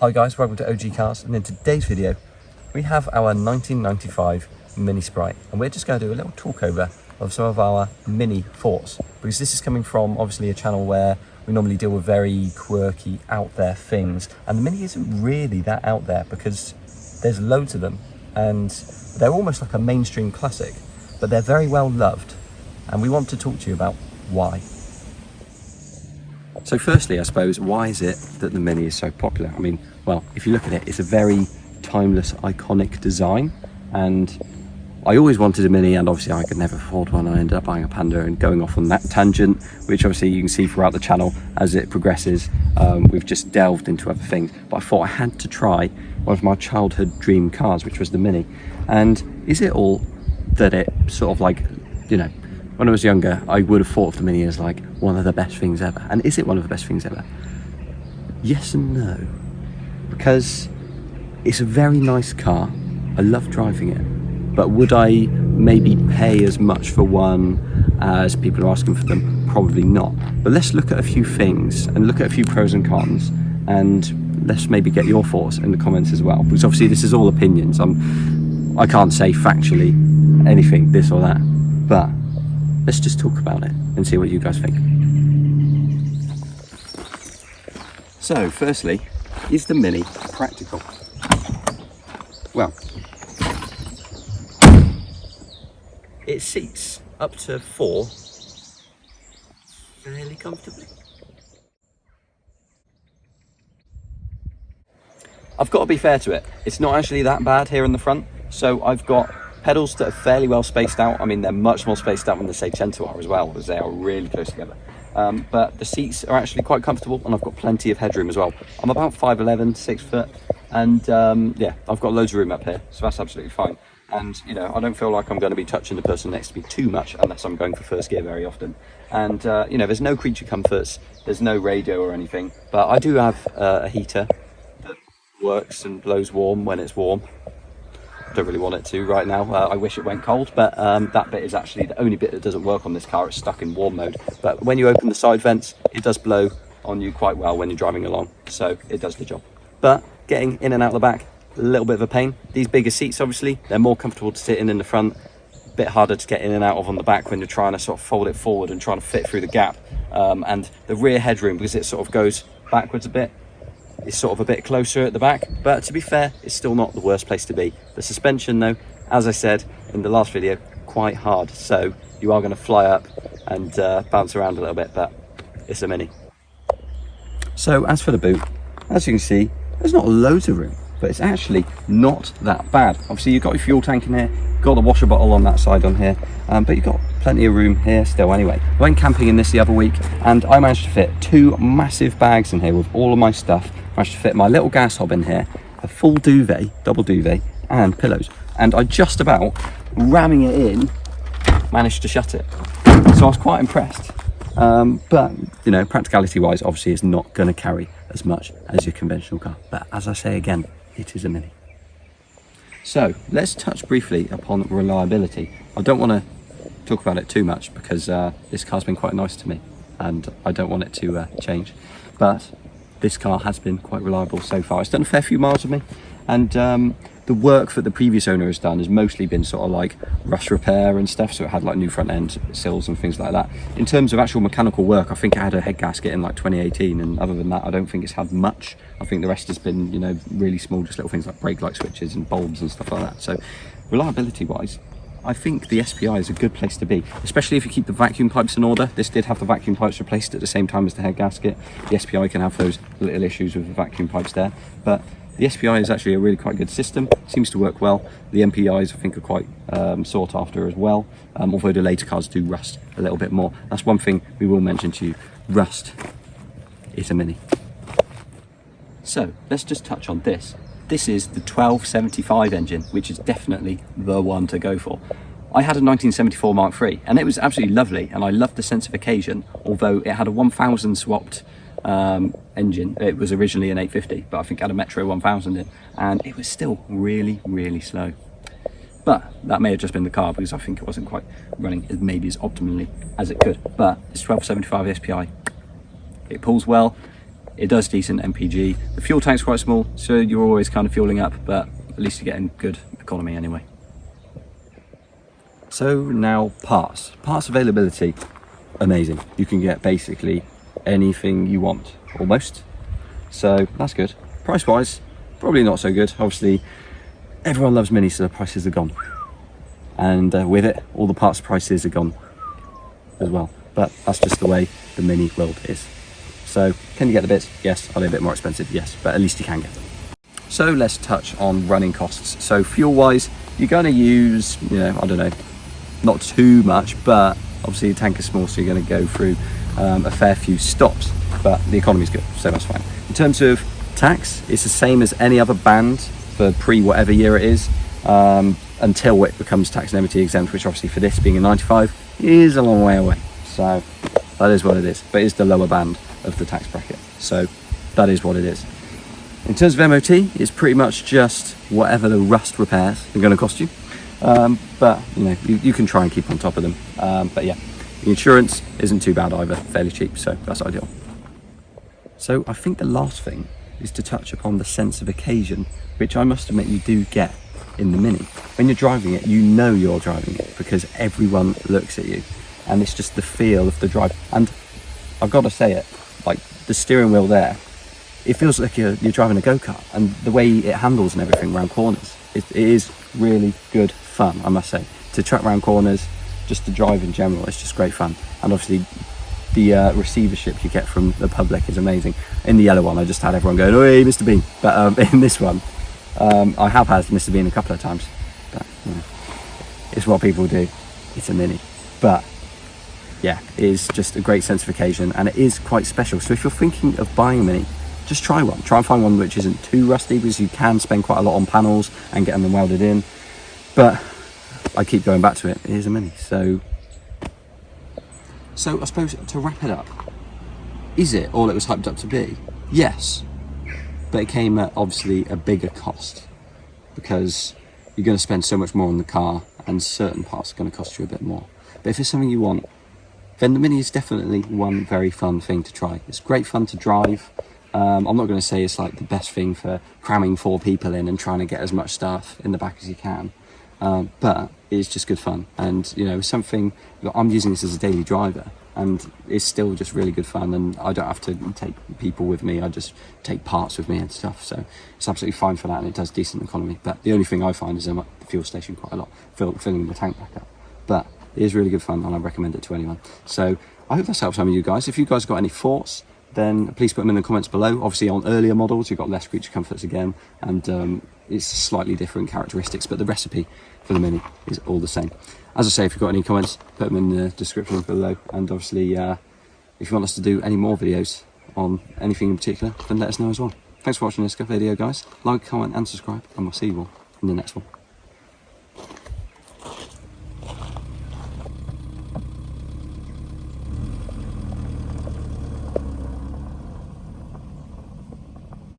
Hi guys, welcome to OG Cars, and in today's video we have our 1995 Mini Sprite, and we're just going to do a little talk over of some of our mini thoughts, because this is coming from obviously a channel where we normally deal with very quirky, out there things, and the Mini isn't really that out there because there's loads of them and they're almost like a mainstream classic, but they're very well loved, and we want to talk to you about why. So firstly, I suppose, why is it that the Mini is so popular? I mean, well, if you look at it, it's a very timeless, iconic design, and I always wanted a Mini, and obviously I could never afford one. I ended up buying a Panda and going off on that tangent, which obviously you can see throughout the channel as it progresses. We've just delved into other things, but I thought I had to try one of my childhood dream cars, which was the Mini. And is it all that it sort of like, you know, when I was younger, I would have thought of the Mini as like one of the best things ever. And is it one of the best things ever? Yes and no. Because it's a very nice car. I love driving it. But would I maybe pay as much for one as people are asking for them? Probably not. But let's look at a few things and look at a few pros and cons. And let's maybe get your thoughts in the comments as well. Because obviously this is all opinions. I can't say factually anything, this or that. But let's just talk about it and see what you guys think. So, firstly, is the Mini practical? Well, it seats up to 4 fairly comfortably. I've got to be fair to it, it's not actually that bad here in the front. So I've got pedals that are fairly well spaced out. I mean, they're much more spaced out than the Seicento are as well, because they are really close together. But the seats are actually quite comfortable, and I've got plenty of headroom as well. I'm about 5'11", 6 foot, and yeah, I've got loads of room up here, so that's absolutely fine. And you know, I don't feel like I'm going to be touching the person next to me too much unless I'm going for first gear very often. And you know, there's no creature comforts, there's no radio or anything, but I do have a heater that works and blows warm when it's warm. Don't really want it to right now. I wish it went cold, but that bit is actually the only bit that doesn't work on this car. It's stuck in warm mode, but when you open the side vents, it does blow on you quite well when you're driving along, so it does the job. But getting in and out the back, a little bit of a pain. These bigger seats, obviously, they're more comfortable to sit in the front, a bit harder to get in and out of on the back when you're trying to sort of fold it forward and trying to fit through the gap. And the rear headroom, because it sort of goes backwards a bit, it's sort of a bit closer at the back, but to be fair, it's still not the worst place to be. The suspension though, as I said in the last video, quite hard, so you are going to fly up and bounce around a little bit, but it's a Mini. So as for the boot, as you can see, there's not loads of room, but it's actually not that bad. Obviously you've got your fuel tank in here, got the washer bottle on that side on here, but you've got plenty of room here still anyway. I went camping in this the other week, and I managed to fit 2 massive bags in here with all of my stuff. Managed to fit my little gas hob in here, a full duvet, double duvet, and pillows. And I just about, ramming it in, managed to shut it. So I was quite impressed. But, you know, practicality wise, obviously it's not going to carry as much as your conventional car. But as I say again, it is a Mini. So let's touch briefly upon reliability. I don't want to talk about it too much because this car's been quite nice to me and I don't want it to change. But this car has been quite reliable so far. It's done a fair few miles with me, and the work that the previous owner has done has mostly been sort of like rust repair and stuff, so it had like new front end sills and things like that. In terms of actual mechanical work, I think it had a head gasket in like 2018, and other than that I don't think it's had much. I think the rest has been, you know, really small, just little things like brake light switches and bulbs and stuff like that. So reliability wise, I think the SPI is a good place to be, especially if you keep the vacuum pipes in order. This did have the vacuum pipes replaced at the same time as the head gasket. The SPI can have those little issues with the vacuum pipes there, but the SPI is actually a really quite good system. It seems to work well. The MPIs I think are quite sought after as well, although the later cars do rust a little bit more. That's one thing we will mention to you. Rust is a Mini. So let's just touch on this. This is the 1275 engine, which is definitely the one to go for. I had a 1974 Mark III, and it was absolutely lovely, and I loved the sense of occasion, although it had a 1000 swapped engine. It was originally an 850, but I think it had a Metro 1000 in, and it was still really, really slow. But that may have just been the car, because I think it wasn't quite running maybe as optimally as it could. But it's 1275 SPI. It pulls well. it does decent MPG. The fuel tank's quite small, so you're always kind of fueling up, but at least you're getting good economy anyway. So now parts availability, amazing. You can get basically anything you want, almost. So that's good. Price wise, probably not so good. Obviously, everyone loves Mini, so the prices are gone. And with it, all the parts prices are gone as well. But that's just the way the Mini world is. So can you get the bits? Yes. Are they a bit more expensive? Yes, but at least you can get them. So let's touch on running costs. So fuel wise, you're going to use, I don't know, not too much, but obviously the tank is small, so you're going to go through a fair few stops, but the economy is good, so that's fine. In terms of tax, it's the same as any other band for pre whatever year it is, until it becomes tax and MOT exempt, which obviously for this being a 95 is a long way away. So that is what it is, but it's the lower band of the tax bracket, so that is what it is. In terms of MOT, it's pretty much just whatever the rust repairs are going to cost you. But you can try and keep on top of them. But yeah, the insurance isn't too bad either, fairly cheap, so that's ideal. So I think the last thing is to touch upon the sense of occasion, which I must admit you do get in the Mini. When you're driving it, you know you're driving it because everyone looks at you, and it's just the feel of the drive. And I've got to say it, like the steering wheel there, it feels like you're driving a go-kart, and the way it handles and everything around corners, it is really good fun, I must say. To track around corners, just to drive in general, it's just great fun. And obviously the receivership you get from the public is amazing. In the yellow one, I just had everyone going, "Oh, hey, Mr. Bean." But in this one, I have had Mr. Bean a couple of times. But it's what people do. It's a Mini. But yeah, it is just a great sense of occasion, and it is quite special. So if you're thinking of buying a Mini, just try one. Try and find one which isn't too rusty, because you can spend quite a lot on panels and getting them welded in. But I keep going back to it. It is a Mini. So I suppose to wrap it up, is it all it was hyped up to be? Yes, but it came at obviously a bigger cost, because you're going to spend so much more on the car, and certain parts are going to cost you a bit more. But if it's something you want, then the Mini is definitely one very fun thing to try. It's great fun to drive. I'm not going to say it's like the best thing for cramming 4 people in and trying to get as much stuff in the back as you can, but it's just good fun. And it's something that I'm using this as a daily driver, and it's still just really good fun, and I don't have to take people with me. I just take parts with me and stuff, so it's absolutely fine for that, and it does decent economy. But the only thing I find is I'm at the fuel station quite a lot, filling the tank back up. But it is really good fun, and I recommend it to anyone. So I hope that's helped some of you guys. If you guys got any thoughts, then please put them in the comments below. Obviously on earlier models you've got less creature comforts again, and it's slightly different characteristics, but the recipe for the Mini is all the same. As I say, if you've got any comments, put them in the description below, and obviously if you want us to do any more videos on anything in particular, then let us know as well. Thanks for watching this video, guys. Like, comment and subscribe, and we'll see you all in the next one.